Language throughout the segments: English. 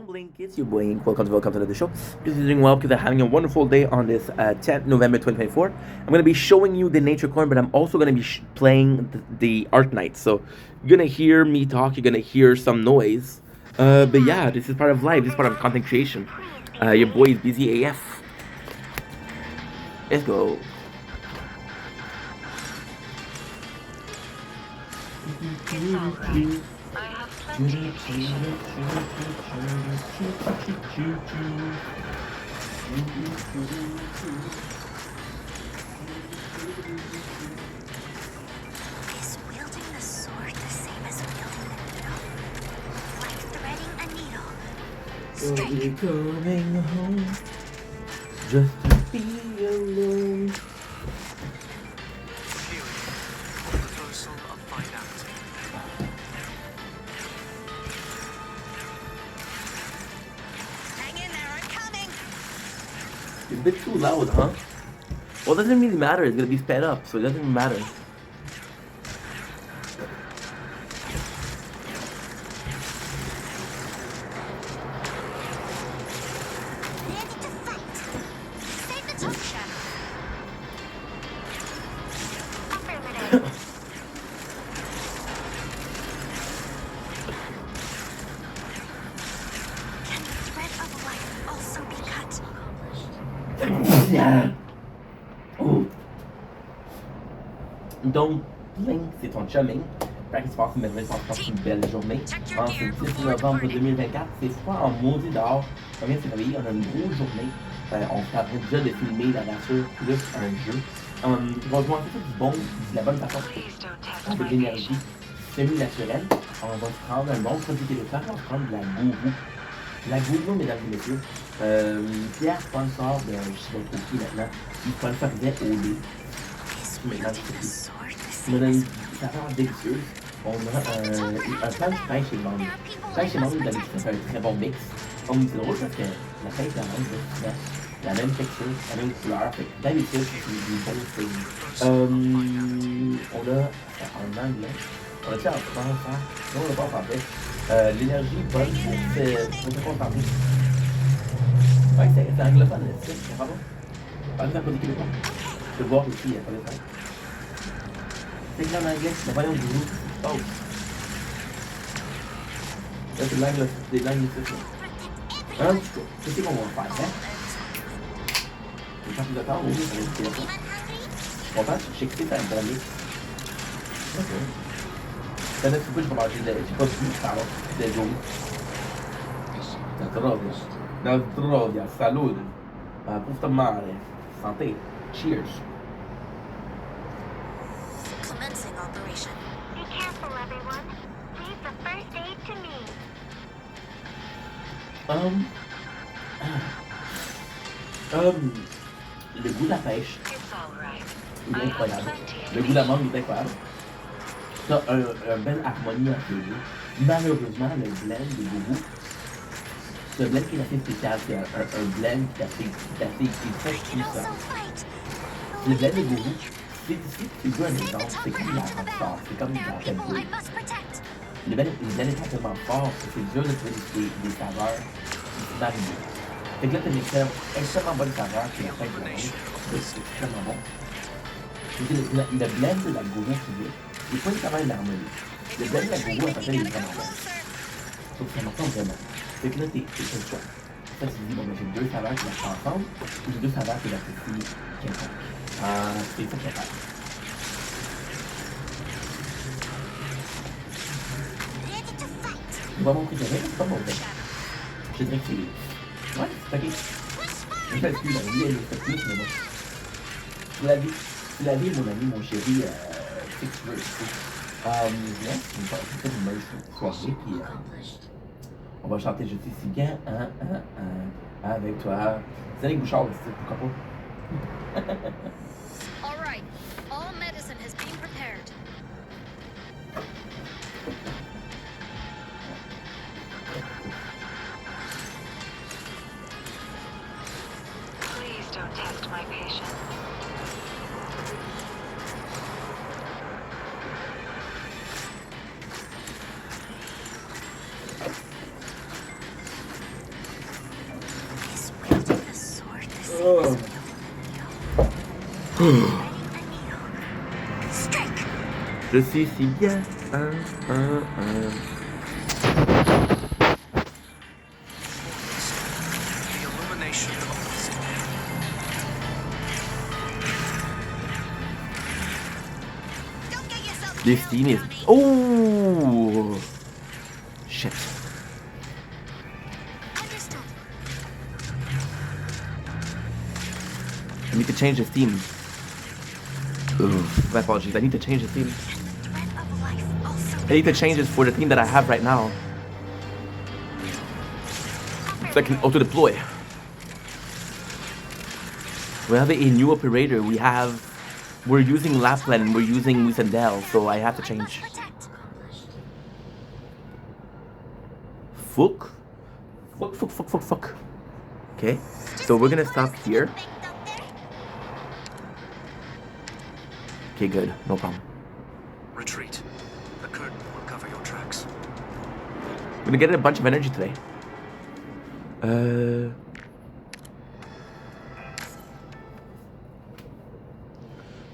Blink, it's your boy Ink. Welcome to the show. Because you're doing well, because you're having a wonderful day on this 10th November 2024. I'm going to be showing you the nature corner, but I'm also going to be playing the Art Night. So you're going to hear me talk, you're going to hear some noise. But yeah, this is part of life, this is part of content creation. Your boy is busy AF. Let's go. It's alright. I have plenty of patience. Is wielding the sword the same as wielding the needle? Like threading a needle. So you're coming home just to be alone. Reversal of finality. Hang in there, I'm coming! It's a bit too loud, huh? Well, it doesn't really matter. It's gonna be sped up, so it doesn't even matter. Ready to fight! Save the top shadow! Affirmative! Can the thread of life also be cut? Donc, Blink, c'est ton chumming. J'espère qu'il se passe une belle journée. En ce 10 novembre 2024, c'est froid en maudit dehors. On vient de se réveiller, on a une grosse journée. On est en train déjà de filmer la nature plus un jeu. On va jouer en fait du bon, de la bonne façon, Please don't test avec de my l'énergie patience. semi-naturelle. On va se prendre un bon produit québécois, on va se prendre de la gourou. La gourou, mesdames et messieurs. Pierre sponsor de je sais pas trop qui maintenant. Il sponsorisait au lait. Is Maintenant, wielding the c'est sword the ça same donne as... une saveur délicieuse. On a un punch pêche et mangue. Pêche et mangue, d'habitude, ça fait un très bon mix. C'est drôle parce que la pêche et la mangue, c'est souvent la même texture, la même couleur. Fait que d'habitude, c'est du bon signe. On a en anglais, on a-tu en français? Non, on n'a pas en français. L'énergie bonne pour se concentrer. Ouais, c'est anglophone, c'est bravo. Pas de côté québécois. Je peux voir ici, il n'y a pas de temps. C'est écrit en anglais, mais voyons du goût. Oh! Là, c'est l'angle, des langues ici. En tout cas, c'est ce qu'on va faire, hein? Je vais faire plus de temps, oui, ça va être téléphone. Je suis content, je sais que c'est un premier. Ok. Ça laisse beaucoup, je vais manger de... J'ai pas vu, pardon, de jaune. Na zdrowie, salud. Pusta mare. Santé. Cheers. Commencing operation. Be careful, everyone. Leave the first aid to me. Le goût de la pêche It's alright. il I est have incroyable. plenty of Le goût de la patience. mangue est incroyable. T'as un belle harmonie entre les deux. Malheureusement, le blend de gourou, c'est un blend qui est assez spécial. C'est un blend qui est très I can puissant. also fight! Le blend de gourou, si tu veux un exemple, c'est comme la rockstar, c'est comme There la are Red people I Bull. must protect! Le blend est tellement fort que c'est dur de trouver des saveurs qui se marient bien. Fait que là, t'as une extrêmement bonne saveur qui est la pêche de la mangue. C'est extrêmement bon. Le blend de la gourou qui vient, il faut une saveur d'harmonie. Le blend de la gourou, à partir, il est vraiment bon. Donc ça m'entend vraiment. Fait que là, t'es le choix. Ça, tu te dis, bon, ben, j'ai deux saveurs qui marchent ensemble, ou j'ai deux saveurs qui l'apprécient quelconque. C'est ça qu'il y a à faire. Ready to fight! C'est pas mon préféré, mais c'est pas mauvais. Je dirais que c'est... Ouais, c'est ok. Je fais plus, la vie, elle est plus, mais bon. Tu la vis, mon ami, mon chéri, Six Words. Là, c'est une bonne soirée, puis on va chanter Je suis si bien, avec toi. C'est Annick Bouchard, pourquoi pas? All right. All medicine has been prepared. Please don't test my patience. Ugh. Strike. Je suis si bien. The illumination of wisdom. Don't get yourself This killed, team is. Brownie. Oh! Shit. Understood. I need to change this team. Ooh, my apologies. I need to change the team. Thread of life also. I need to change this for the team that I have right now. So I can auto deploy. We have a new operator. We're using Lapland and we're using Wisandel, so I have to change. Protect. Fuck. Fuck. Okay, so we're gonna stop here. Okay, good. No problem. Retreat. The curtain will cover your tracks. I'm gonna get a bunch of energy today.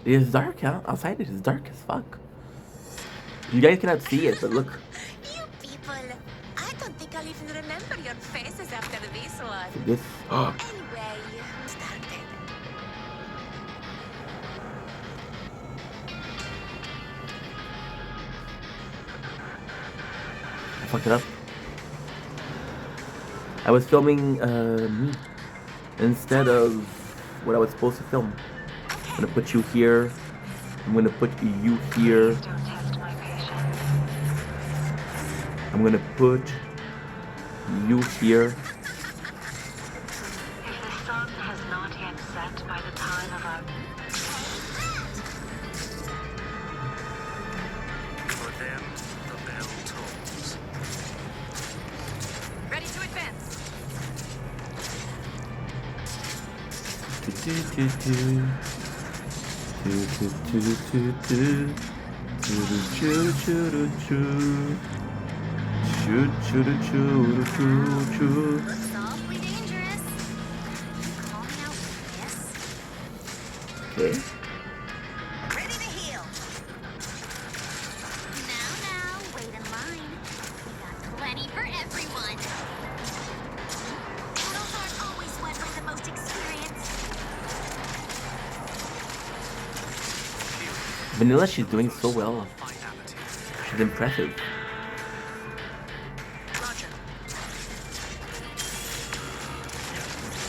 It is dark, huh? Outside it is dark as fuck. You guys cannot see it, but look. You people. I don't think I'll even remember your faces after this one. This. Anyway, started. I fucked it up. I was filming me instead of what I was supposed to film. I'm gonna put you here. I'm gonna put you here. I'm gonna put you here. If the sun has not yet set by the time of our... For them, the bell tolls. Ready to advance. Looks awfully dangerous. Call me out for this. Okay. Ready to heal. Now, wait in line. We got plenty for everyone. Battles aren't always won by the most experienced. Vanilla, she's doing so well. Finality. She's impressive. Roger.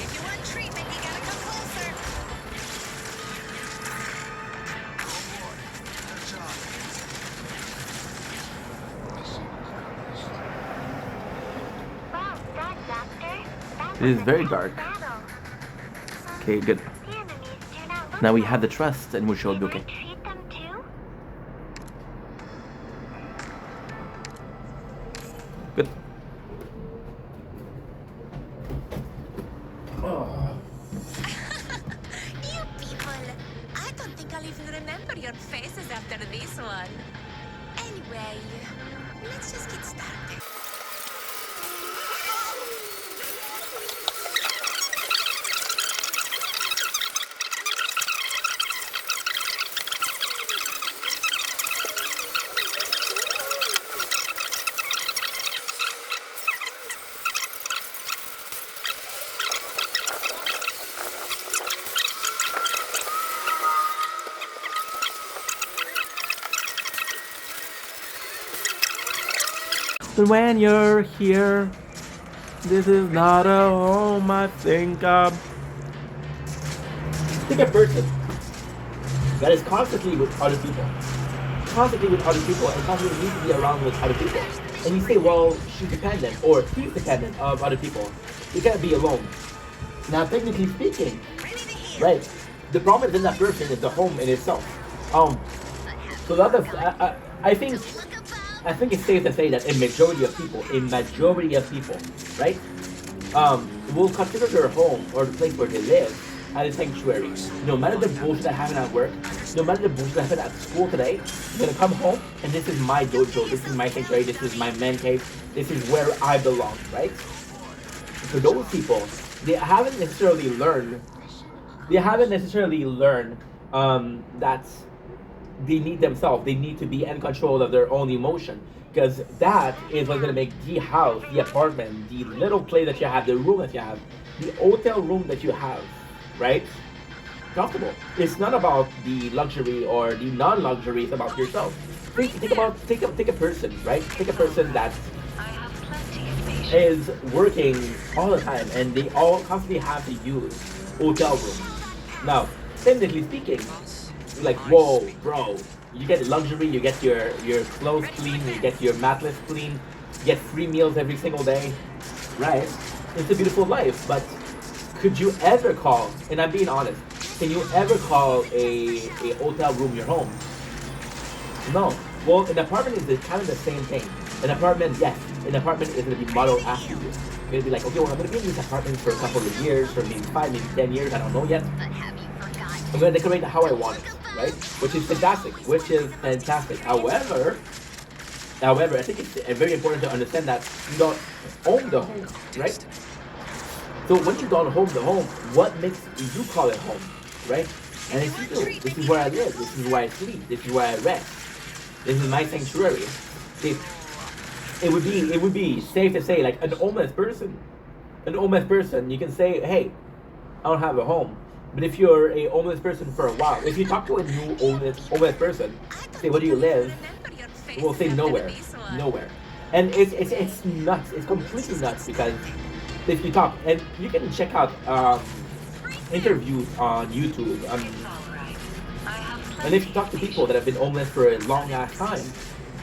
If you want treatment, you gotta come closer. Well done, Doctor. That It is was a very tight dark. battle. Okay, good. The enemies do not look Now we like have the trust and we shall be Can I okay. treat them too? Good. You people. I don't think I'll even remember your faces after this one. Anyway, let's just get started. But when you're here, this is not a home, I think Think a person that is constantly with other people. Constantly with other people and constantly needs to be around with other people. And you say, well, she's dependent or he's dependent of other people. You can't be alone. Now, technically speaking, right, the problem is in that person is the home in itself. So that is, I think it's safe to say that a majority of people, right, will consider their home or the place where they live as a sanctuary. No matter the bullshit that happened at work, no matter the bullshit that happened at school today, I'm gonna come home and this is my dojo, this is my sanctuary, this is my man cave, this is where I belong, right? For those people, they haven't necessarily learned. They haven't necessarily learned that they need themselves. They need to be in control of their own emotion. Because that is what's gonna make the house, the apartment, the little place that you have, the room that you have, the hotel room that you have, right? Comfortable. It's not about the luxury or the non-luxury. It's about yourself. Think about take a person, right? Take a person that I have plenty of patience. is working all the time and they all constantly have to use hotel room. Now, technically speaking, like whoa, bro, you get luxury, you get your clothes clean, you get your mattress clean, you get free meals every single day, right? It's a beautiful life, but could you ever call, and I'm being honest, can you ever call a hotel room your home? No. Well, an apartment is kind of the same thing. An apartment, yes, an apartment is going to be modeled after you. You're going to be like, okay, well, I'm going to be in this apartment for a couple of years, for maybe 5, maybe 10 years, I don't know yet. But have you forgotten? I'm going to decorate it how I want it, right? Which is fantastic, However, I think it's very important to understand that you don't own the home, right? So when you don't own the home, what makes you call it home, right? And it's you. This is where I live. This is where I sleep. This is where I rest. This is my sanctuary. It would be safe to say, like, an homeless person, you can say, hey, I don't have a home. But if you're a homeless person for a while, if you talk to a new homeless person, say, where do you live? We'll say nowhere. And it's nuts. It's completely nuts because if you talk, and you can check out interviews on YouTube. It's all right. I have And plenty if you talk to people that have been homeless for a long ass time,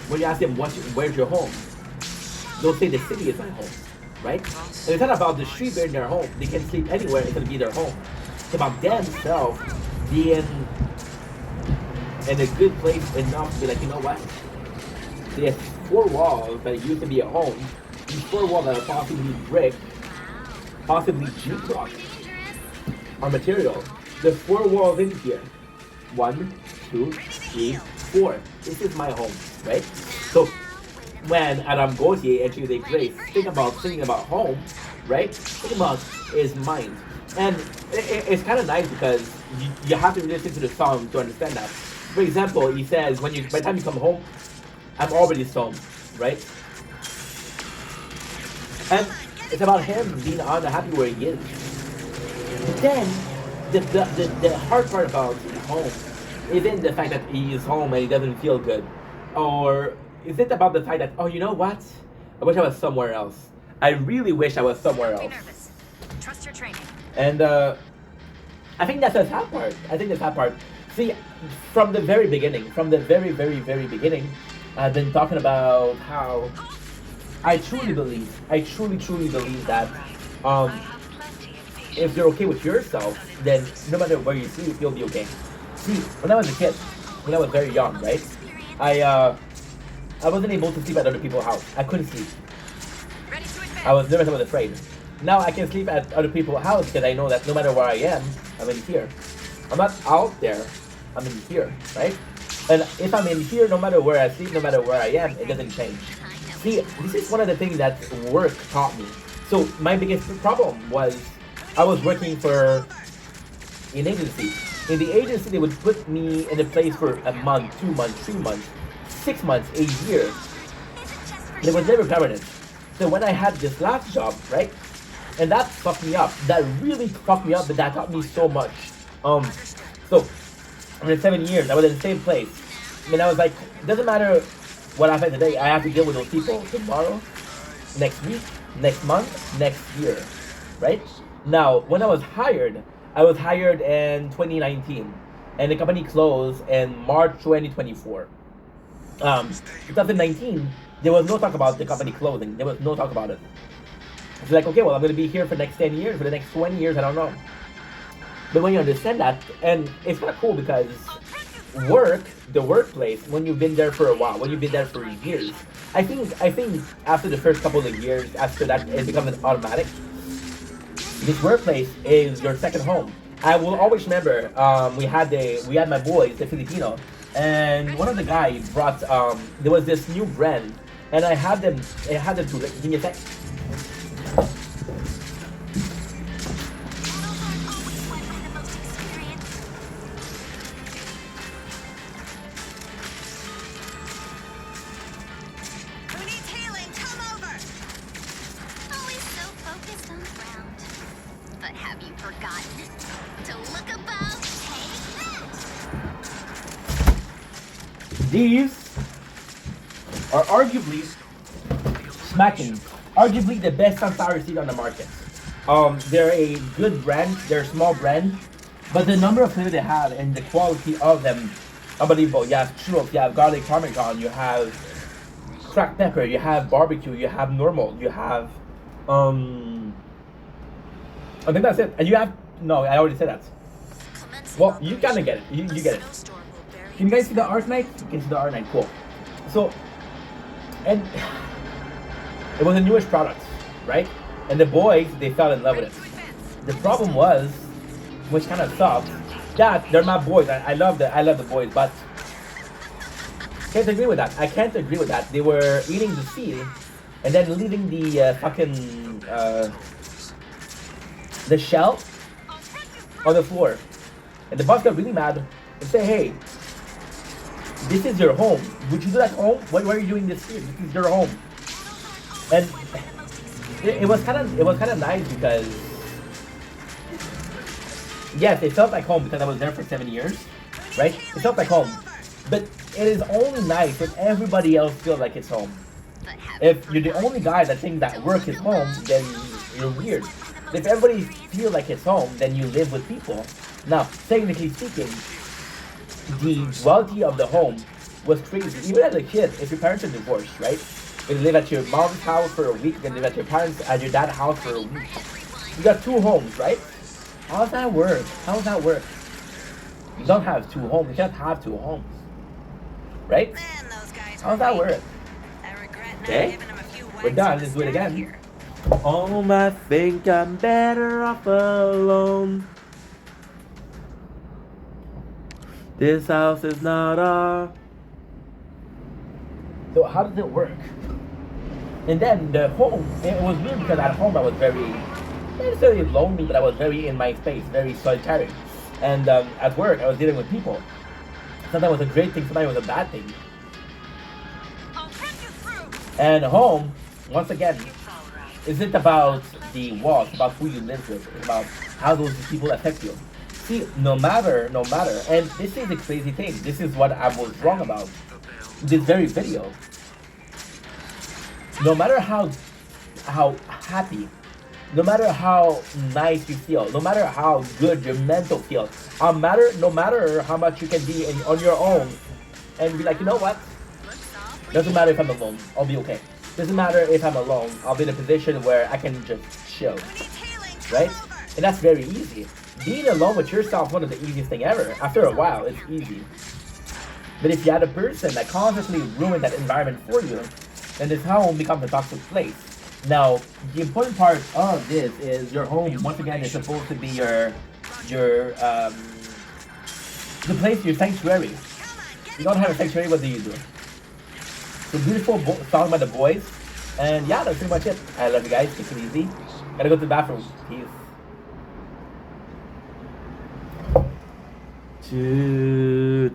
when you ask them where's your home, they'll say the city is my home, right? And it's not about the street being their home. They can sleep anywhere. It's gonna be their home. It's about themselves being in a good place enough to be like, you know what? There's 4 walls that used to be a home. These 4 walls that are possibly brick, possibly G-block, are material. There's 4 walls in here. 1, 2, 3, 4. This is my home, right? So when Adam Gauthier and Tuesday Grace thinking about home, right? Think about is mind. And it's kind of nice because you have to listen to the song to understand that. For example, he says, by the time you come home, I'm already home, right? And it's about him being happy where he is. Then the hard part about home isn't the fact that he is home and he doesn't feel good, or is it about the fact that, oh, you know what? I wish I was somewhere else. I really wish I was somewhere Don't be else. nervous. Trust your training. And I think that's the sad part. See, from the very beginning, from the very, very, very beginning, I've been talking about how I truly believe that I have plenty of patience. if you're okay with yourself, then no matter where you sleep, you'll be okay. See, when I was a kid, when I was very young, right, I wasn't able to sleep at other people's house. I couldn't sleep. Ready to advance. I was nervous, I was afraid. Now I can sleep at other people's house because I know that no matter where I am, I'm in here. I'm not out there, I'm in here, right? And if I'm in here, no matter where I sleep, no matter where I am, it doesn't change. See, this is one of the things that work taught me. So my biggest problem was I was working for an agency. In the agency, they would put me in a place for a month, 2 months, 3 months, 6 months, a year. It was never permanent. So when I had this last job, right, and that fucked me up. That really fucked me up, but that taught me so much. So in 7 years, I was in the same place. I mean, I was like, it doesn't matter what happened today. I have to deal with those people tomorrow, next week, next month, next year, right? Now, when I was hired in 2019, and the company closed in March 2024. 2019, there was no talk about the company closing. There was no talk about it. It's like, okay, well, I'm going to be here for the next 10 years, for the next 20 years, I don't know. But when you understand that, and it's kind of cool because the workplace, when you've been there for a while, when you've been there for years, I think after the first couple of years, after that, it becomes an automatic. This workplace is your second home. I will always remember, we had my boys, the Filipino, and one of the guys brought, there was this new brand, and I had them to, give me a sec. These are arguably the best sunflower seed on the market. They're a good brand, they're a small brand, but the number of flavors they have and the quality of them, unbelievable. You have churros, you have garlic parmesan, you have cracked pepper, you have barbecue, you have normal, you have, I think that's it. And you have, no, I already said that. Well, you kind of get it, you get it. Can you guys see the Arknight? You can see the Arknight, cool. So, and it was a newish product, right? And the boys, they fell in love with it. The problem was, which kind of sucked, that they're my boys. I love the boys, but can't agree with that. I can't agree with that. They were eating the seed and then leaving the fucking the shell on the floor. And the boss got really mad and said, "Hey, this is your home. Would you do that home? Why are you doing this here? This is your home." And it was kind of nice because yes, it felt like home because I was there for 7 years, right? It felt like home, but it is only nice if everybody else feels like it's home. If you're the only guy that thinks that work is home, then you're weird. If everybody feels like it's home, then you live with people. Now, technically speaking, the duality of the home was crazy. Even as a kid, if your parents are divorced, right? You live at your mom's house for a week, then live at your dad's house for a week. You got two homes, right? How does that work? How does that work? You don't have two homes. You can't have two homes, right? How does that work? Okay, we're done. Let's do it again. I think I'm better off alone. This house is not our. So how does it work? And then the home, it was weird because at home I was very, not necessarily lonely, but I was very in my space, very solitary. And at work I was dealing with people. Sometimes it was a great thing, sometimes it was a bad thing. And home, once again, isn't about the walls, it's about who you live with, it's about how those people affect you. See, no matter, and this is a crazy thing, this is what I was wrong about. This very video. No matter how happy, no matter how nice you feel, no matter how good your mental feels, no matter how much you can be on your own and be like, you know what? Doesn't matter if I'm alone, I'll be okay. Doesn't matter if I'm alone, I'll be in a position where I can just chill, right? And that's very easy. Being alone with yourself is one of the easiest thing ever. After a while, it's easy. But if you had a person that constantly ruined that environment for you, then this home becomes a toxic place. Now, the important part of this is your home, once again, is supposed to be the place, your sanctuary. You don't have a sanctuary, what do you do? So beautiful song by the boys. And yeah, that's pretty much it. I love you guys. Take it easy. Gotta go to the bathroom. Peace. To